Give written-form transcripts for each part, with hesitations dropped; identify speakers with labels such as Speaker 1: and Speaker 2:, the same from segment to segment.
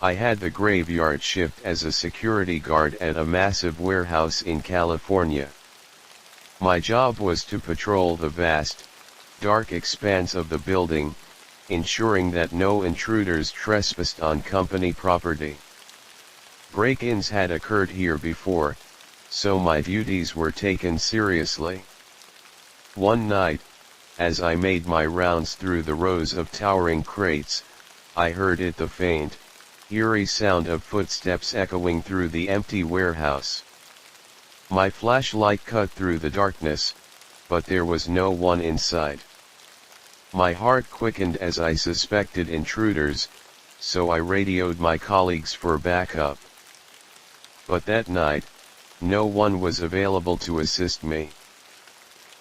Speaker 1: I had the graveyard shift as a security guard at a massive warehouse in California. My job was to patrol the vast, dark expanse of the building, ensuring that no intruders trespassed on company property. Break-ins had occurred here before, so my duties were taken seriously. One night, as I made my rounds through the rows of towering crates, I heard the faint, eerie sound of footsteps echoing through the empty warehouse. My flashlight cut through the darkness, but there was no one inside. My heart quickened as I suspected intruders, so I radioed my colleagues for backup. But that night, no one was available to assist me.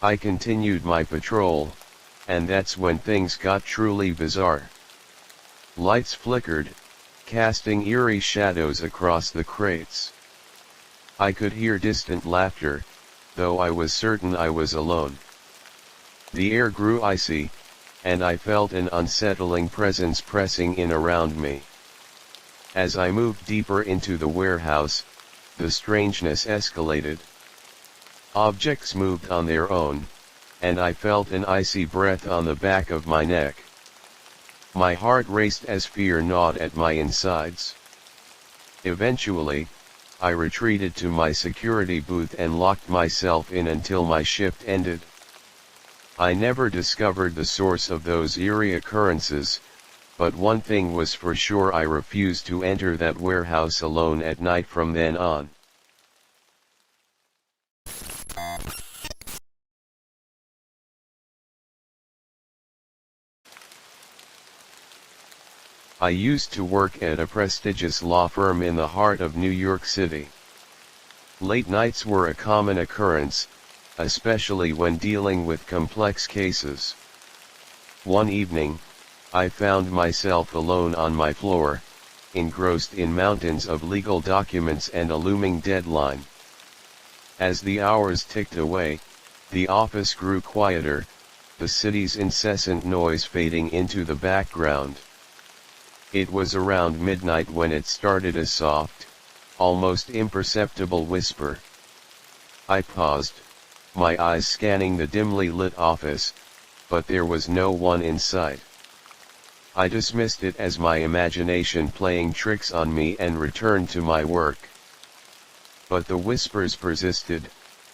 Speaker 1: I continued my patrol, and that's when things got truly bizarre. Lights flickered, casting eerie shadows across the crates. I could hear distant laughter, though I was certain I was alone. The air grew icy, and I felt an unsettling presence pressing in around me. As I moved deeper into the warehouse, the strangeness escalated. Objects moved on their own, and I felt an icy breath on the back of my neck. My heart raced as fear gnawed at my insides. Eventually, I retreated to my security booth and locked myself in until my shift ended. I never discovered the source of those eerie occurrences, but one thing was for sure: I refused to enter that warehouse alone at night from then on. I used to work at a prestigious law firm in the heart of New York City. Late nights were a common occurrence, especially when dealing with complex cases. One evening, I found myself alone on my floor, engrossed in mountains of legal documents and a looming deadline. As the hours ticked away, the office grew quieter, the city's incessant noise fading into the background. It was around midnight when it started, a soft, almost imperceptible whisper. I paused, my eyes scanning the dimly lit office, but there was no one inside. I dismissed it as my imagination playing tricks on me and returned to my work. But the whispers persisted,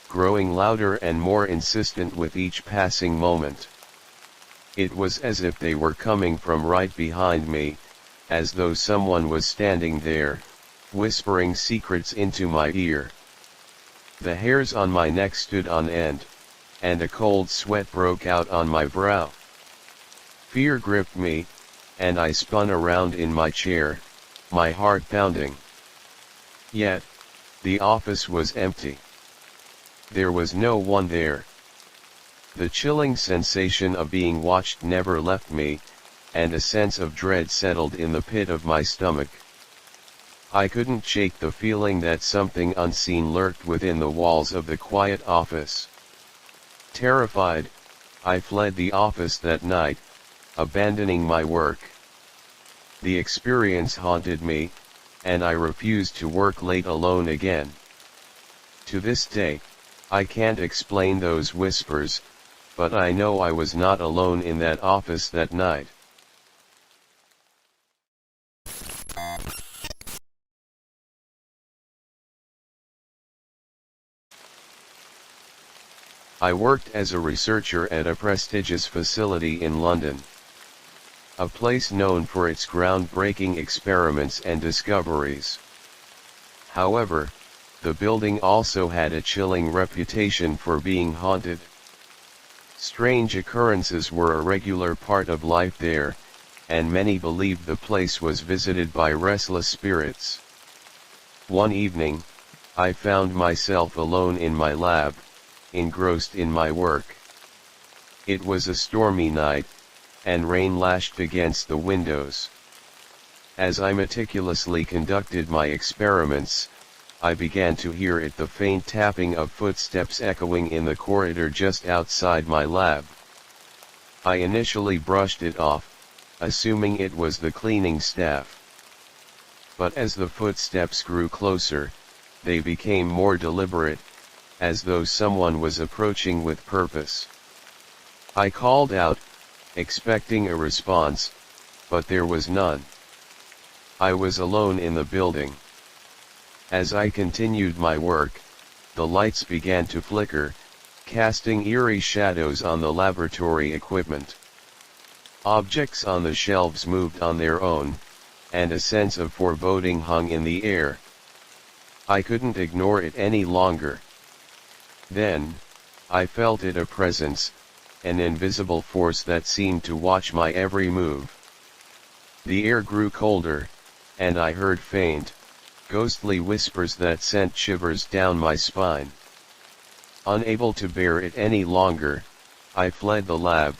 Speaker 1: growing louder and more insistent with each passing moment. It was as if they were coming from right behind me, as though someone was standing there, whispering secrets into my ear. The hairs on my neck stood on end, and a cold sweat broke out on my brow. Fear gripped me, and I spun around in my chair, my heart pounding. Yet, the office was empty. There was no one there. The chilling sensation of being watched never left me, and a sense of dread settled in the pit of my stomach. I couldn't shake the feeling that something unseen lurked within the walls of the quiet office. Terrified, I fled the office that night, abandoning my work. The experience haunted me, and I refused to work late alone again. To this day, I can't explain those whispers, but I know I was not alone in that office that night. I worked as a researcher at a prestigious facility in London. A place known for its groundbreaking experiments and discoveries. However, the building also had a chilling reputation for being haunted. Strange occurrences were a regular part of life there, and many believed the place was visited by restless spirits. One evening, I found myself alone in my lab, engrossed in my work. It was a stormy night, and rain lashed against the windows. As I meticulously conducted my experiments, I began to hear the faint tapping of footsteps echoing in the corridor just outside my lab. I initially brushed it off, assuming it was the cleaning staff. but as the footsteps grew closer, they became more deliberate, as though someone was approaching with purpose. I called out, expecting a response, but there was none. I was alone in the building. As I continued my work, the lights began to flicker, casting eerie shadows on the laboratory equipment. Objects on the shelves moved on their own, and a sense of foreboding hung in the air. I couldn't ignore it any longer. Then, I felt it, a presence, an invisible force that seemed to watch my every move. The air grew colder, and I heard faint, ghostly whispers that sent shivers down my spine. Unable to bear it any longer, I fled the lab,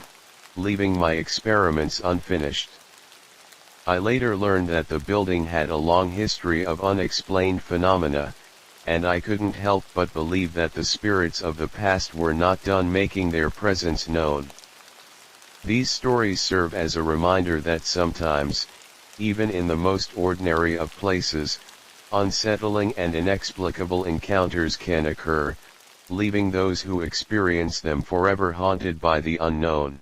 Speaker 1: leaving my experiments unfinished. I later learned that the building had a long history of unexplained phenomena, and I couldn't help but believe that the spirits of the past were not done making their presence known. These stories serve as a reminder that sometimes, even in the most ordinary of places, unsettling and inexplicable encounters can occur, leaving those who experience them forever haunted by the unknown.